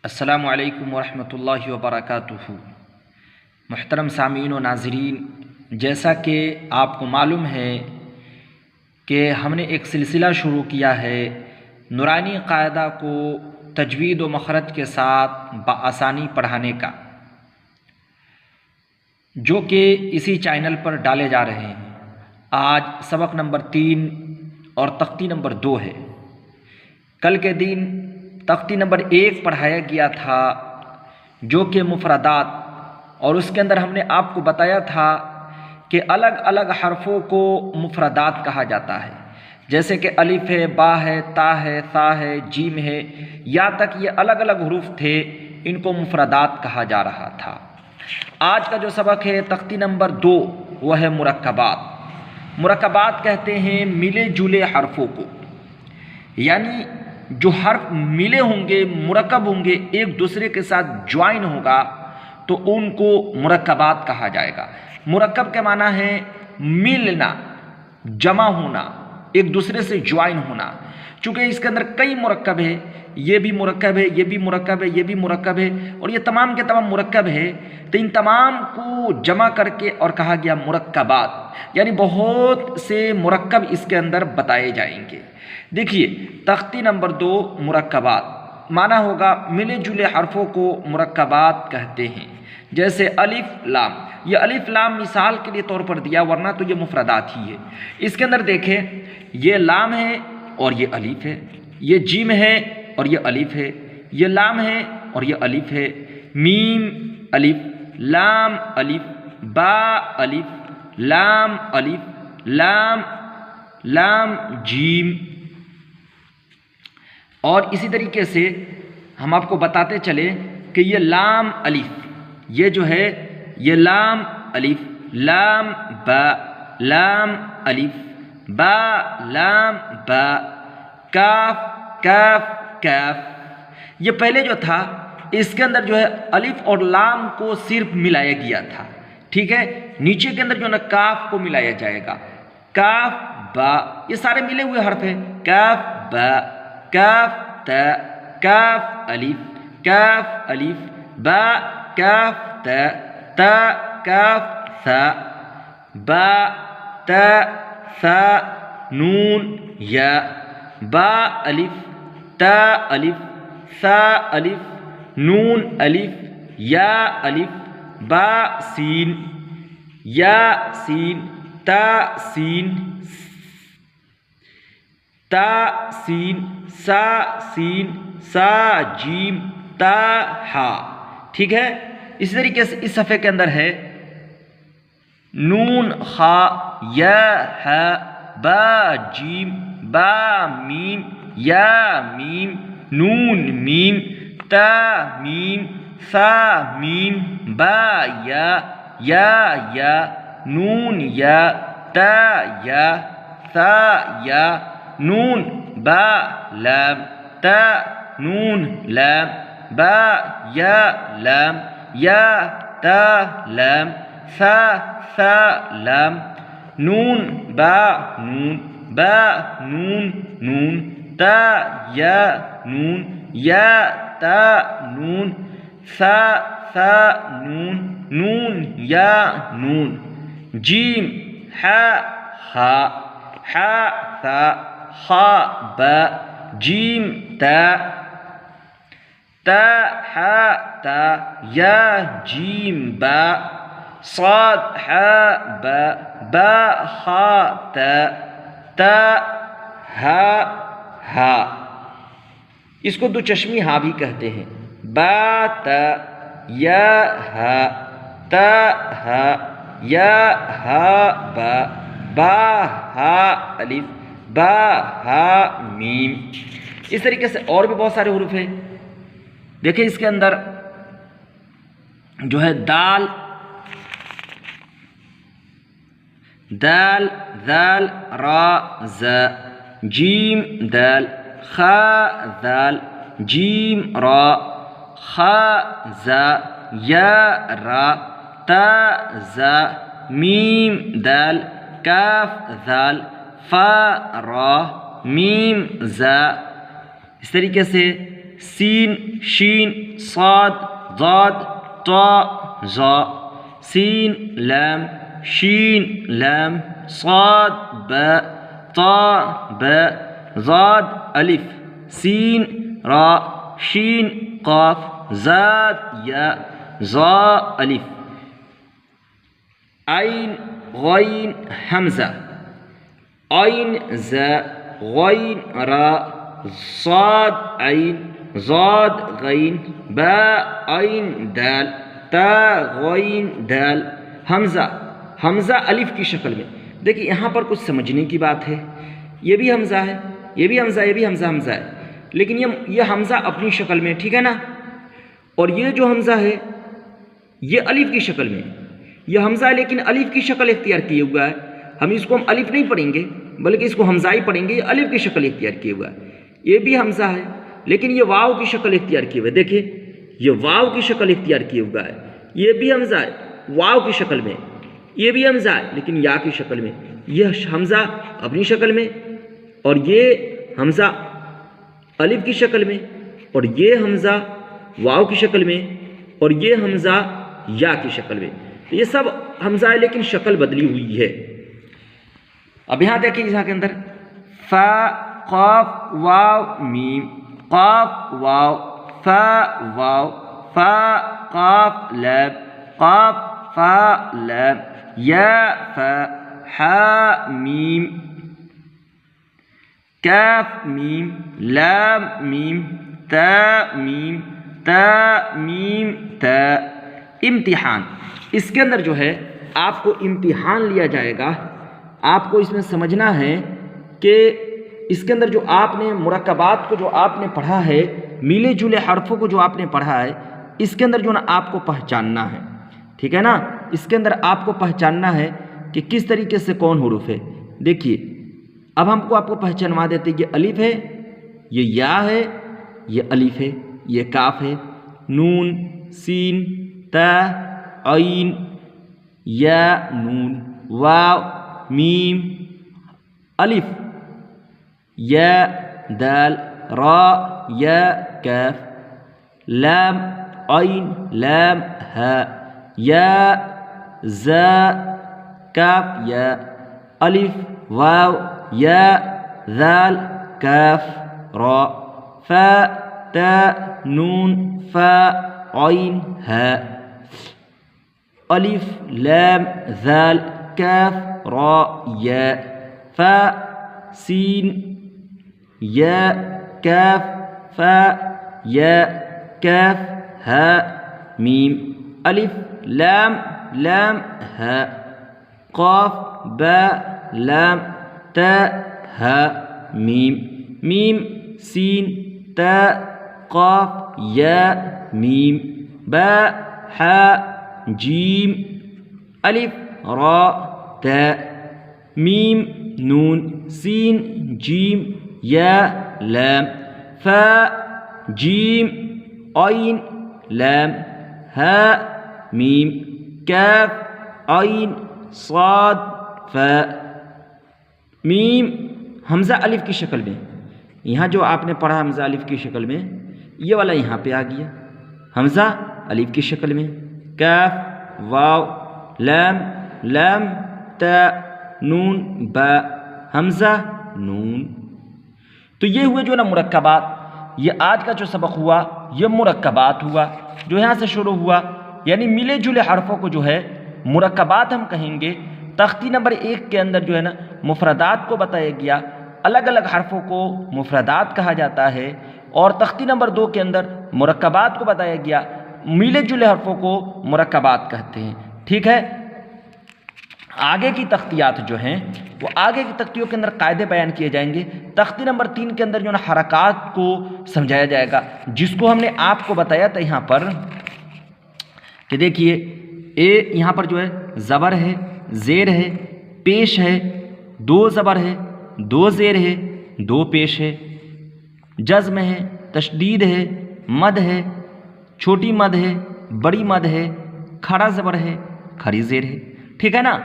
السلام علیکم ورحمۃ اللہ وبرکاتہ۔ محترم سامعین و ناظرین، جیسا کہ آپ کو معلوم ہے کہ ہم نے ایک سلسلہ شروع کیا ہے نورانی قاعدہ کو تجوید و مخرج کے ساتھ بآسانی پڑھانے کا، جو کہ اسی چینل پر ڈالے جا رہے ہیں۔ آج سبق نمبر 3 اور تختی نمبر 2 ہے۔ کل کے دن تختی نمبر 1 پڑھایا گیا تھا جو کہ مفردات، اور اس کے اندر ہم نے آپ کو بتایا تھا کہ الگ الگ حرفوں کو مفردات کہا جاتا ہے، جیسے کہ الف ہے، با ہے، تا ہے، ثا ہے، جیم ہے، یا تک یہ الگ الگ حروف تھے، ان کو مفردات کہا جا رہا تھا۔ آج کا جو سبق ہے تختی نمبر 2، وہ ہے مرکبات۔ مرکبات کہتے ہیں ملے جلے حرفوں کو، یعنی جو حرف ملے ہوں گے، مرکب ہوں گے، ایک دوسرے کے ساتھ جوائن ہوگا تو ان کو مرکبات کہا جائے گا۔ مرکب کے معنی ہے ملنا، جمع ہونا، ایک دوسرے سے جوائن ہونا۔ چونکہ اس کے اندر کئی مرکب ہے، یہ بھی مرکب ہے، یہ بھی مرکب ہے، یہ بھی مرکب ہے، اور یہ تمام کے تمام مرکب ہے، تو ان تمام کو جمع کر کے اور کہا گیا مرکبات، یعنی بہت سے مرکب اس کے اندر بتائے جائیں گے۔ دیکھیے تختی نمبر 2، مرکبات معنی ہوگا ملے جلے حرفوں کو مرکبات کہتے ہیں۔ جیسے الف لام، یہ الف لام مثال کے لیے طور پر دیا، ورنہ تو یہ مفردات ہی ہے۔ اس کے اندر دیکھیں، یہ لام ہے اور یہ الف ہے، یہ جیم ہے اور یہ الف ہے، یہ لام ہے اور یہ الف ہے، میم الف، لام الف، با الف، لام الف، لام لام جیم۔ اور اسی طریقے سے ہم آپ کو بتاتے چلے کہ یہ لام الف، یہ جو ہے یہ لام الف، لام با، لام الف، با لام با، کاف کاف کاف۔ یہ پہلے جو تھا اس کے اندر جو ہے الف اور لام کو صرف ملایا گیا تھا، ٹھیک ہے۔ نیچے کے اندر جو ہے نا کاف کو ملایا جائے گا، کاف با، یہ سارے ملے ہوئے حرف ہیں، کاف با، کاف تا، کاف الف، کاف الف، با کاف تا، تا کاف ثا، با تا ثا نون یا، با الف، تا الف، ثا الف، نون الف، یا الف، با سین، یا سین، تا سین، تا سین، سا سین، سا جیم، تا ہا، ٹھیک ہے۔ اسی طریقے سے اس صفحے کے اندر ہے نون خا، یا ہا، با جیم، با میم، یا میم، نون میم، تا میم، ثا میم، با یا، نون یا، تا یا، ثا یا، نون با لام، تا نون لام، با یا لام، یا تا لام، ثا لام، نون با نون، با نون نون، تا یا نون، یا تا نون، ثا نون، نون یا نون، جیم ہا ہا، ہا ثا، خا با، جیم تا، تا ہا تا، یا جیم با، صاد ہا با، با خا تا، تا ہا ہا۔ اس کو دو چشمی ہا بھی کہتے ہیں، با تا، یا ہا، تا ہا، یا ہا با، با ہا الف، با ہا میم۔ اس طریقے سے اور بھی بہت سارے حروف ہیں۔ دیکھیں اس کے اندر جو ہے دال، دال، ذال، را، ز، جیم دال، خا ذال، جیم را، خا زا، یا را، تا زا، میم دال، کاف ذال، فا را، میم زا۔ اس طریقے سے سین شین صاد ضاد طا ظا سین لام شین لام صاد با طا با ضاد الف سین را شین قاف زاد یا ظا الف عین غین حمزہ عین زا غین را صاد عین ضاد غین با عین دال تا غین دال حمزہ حمزہ الف کی شکل میں. دیکھیے یہاں پر کچھ سمجھنے کی بات ہے. یہ بھی حمزہ ہے، یہ بھی حمزہ، یہ بھی حمزہ حمزہ ہے، لیکن یہ حمزہ اپنی شکل میں، ٹھیک ہے نا. اور یہ جو حمزہ ہے یہ الف کی شکل میں، یہ حمزہ ہے لیکن الف کی شکل اختیار کیے ہوا ہے. ہم اس کو الف نہیں پڑھیں گے بلکہ اس کو حمزہ ہی پڑھیں گے. یہ الف کی شکل اختیار کیے ہوا ہے. یہ بھی حمزہ ہے لیکن یہ واو کی شکل اختیار کیے ہوئے. دیکھیں یہ واو کی شکل اختیار کیے ہوا ہے. یہ بھی حمزہ ہے واو کی شکل میں، یہ بھی حمزہ ہے لیکن یا کی شکل میں. یہ حمزہ اپنی شکل میں اور یہ حمزہ الف کی شکل میں اور یہ حمزہ واو کی شکل میں اور یہ حمزہ یا کی شکل میں. یہ سب حمزہ ہے لیکن شکل بدلی ہوئی ہے. اب یہاں دیکھیں یہاں کے اندر فا قاف واو میم قاف واو فا واو فا قاف لام قاف فا لام یا فا حا میم کاف میم لام میم تا میم تا میم تا. امتحان اس کے اندر جو ہے آپ کو امتحان لیا جائے گا. آپ کو اس میں سمجھنا ہے کہ اس کے اندر جو آپ نے مرکبات کو جو آپ نے پڑھا ہے، ملے جلے حرفوں کو جو آپ نے پڑھا ہے، اس کے اندر جو نا آپ کو پہچاننا ہے. ٹھیک ہے نا، اس کے اندر آپ کو پہچاننا ہے کہ کس طریقے سے کون حروف ہے. دیکھیے اب ہم کو آپ کو پہچانوا دیتے ہیں. یہ الف ہے، یہ یا ہے، یہ الف ہے، یہ کاف ہے، نون سین تا عین یا نون واو میم الف یا دال را یا کاف لام عین لام ہا یا زا کاف یا الف واو یا ذال کاف را فا تا نون فا عین ہا الف لام ذال کاف را یا فا سین یا کاف فا یا کاف ہا میم الف لام لام ہا قاف با لام تا ہا میم میم سین تا قاف یا میم با حا جیم الف را تا میم نون سین جیم یا لام فا جیم عین لام ہا میم کاف عین صاد فا میم حمزہ الف کی شکل میں. یہاں جو آپ نے پڑھا حمزہ الف کی شکل میں، یہ والا یہاں پہ آ گیا حمزہ الف کی شکل میں. کاف واو لام لام تا نون با حمزہ نون. تو یہ ہوئے جو نا مرکبات. یہ آج کا جو سبق ہوا یہ مرکبات ہوا جو یہاں سے شروع ہوا، یعنی ملے جلے حرفوں کو جو ہے مرکبات ہم کہیں گے. تختی نمبر 1 کے اندر جو ہے نا مفردات کو بتایا گیا، الگ الگ حرفوں کو مفردات کہا جاتا ہے، اور تختی نمبر 2 کے اندر مرکبات کو بتایا گیا، ملے جلے حرفوں کو مرکبات کہتے ہیں. ٹھیک ہے، آگے کی تختیات جو ہیں وہ آگے کی تختیوں کے اندر قاعدے بیان کیے جائیں گے. تختی نمبر 3 کے اندر جو نا حرکات کو سمجھایا جائے گا، جس کو ہم نے آپ کو بتایا تھا یہاں پر کہ دیکھیے اے یہاں پر جو ہے زبر ہے، زیر ہے، پیش ہے، 2 زبر ہے، 2 زیر ہے، 2 پیش ہے، جزم ہے، تشدید ہے، مد ہے، چھوٹی مد ہے، بڑی مد ہے، کھڑا زبر ہے، کھڑی زیر ہے. ٹھیک ہے نا.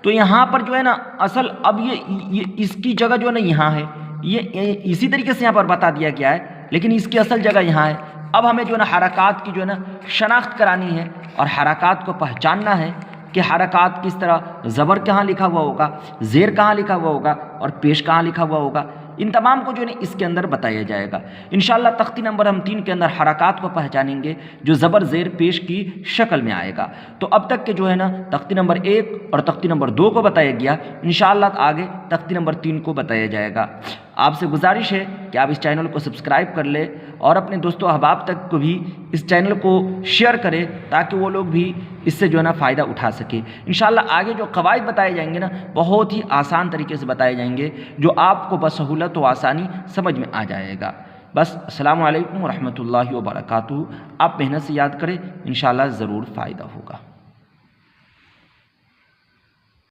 تو یہاں پر جو ہے نا اصل اب یہ اس کی جگہ جو ہے نا یہاں ہے. یہ اسی طریقے سے یہاں پر بتا دیا گیا ہے لیکن اس کی اصل جگہ یہاں ہے۔ اب ہمیں جو ہے نا حرکات کی جو ہے نا شناخت کرانی ہے اور حرکات کو پہچاننا ہے کہ حرکات کس طرح، زبر کہاں لکھا ہوا ہوگا، زیر کہاں لکھا ہوا ہوگا اور پیش کہاں لکھا ہوا ہوگا، ان تمام کو جو ہے نا اس کے اندر بتایا جائے گا۔ انشاءاللہ تختی نمبر ہم 3 کے اندر حرکات کو پہچانیں گے جو زبر زیر پیش کی شکل میں آئے گا۔ تو اب تک کے جو ہے نا تختی نمبر 1 اور تختی نمبر 2 کو بتایا گیا، انشاءاللہ آگے تختی نمبر 3 کو بتایا جائے گا۔ آپ سے گزارش ہے کہ آپ اس چینل کو سبسکرائب کر لیں اور اپنے دوستوں احباب تک کو بھی اس چینل کو شیئر کریں تاکہ وہ لوگ بھی اس سے جو ہے نا فائدہ اٹھا سکے۔ انشاءاللہ آگے جو قواعد بتائے جائیں گے نا بہت ہی آسان طریقے سے بتائے جائیں گے جو آپ کو بسہولت و آسانی سمجھ میں آ جائے گا۔ بس السلام علیکم ورحمۃ اللہ وبرکاتہ۔ آپ محنت سے یاد کریں، انشاءاللہ ضرور فائدہ ہوگا۔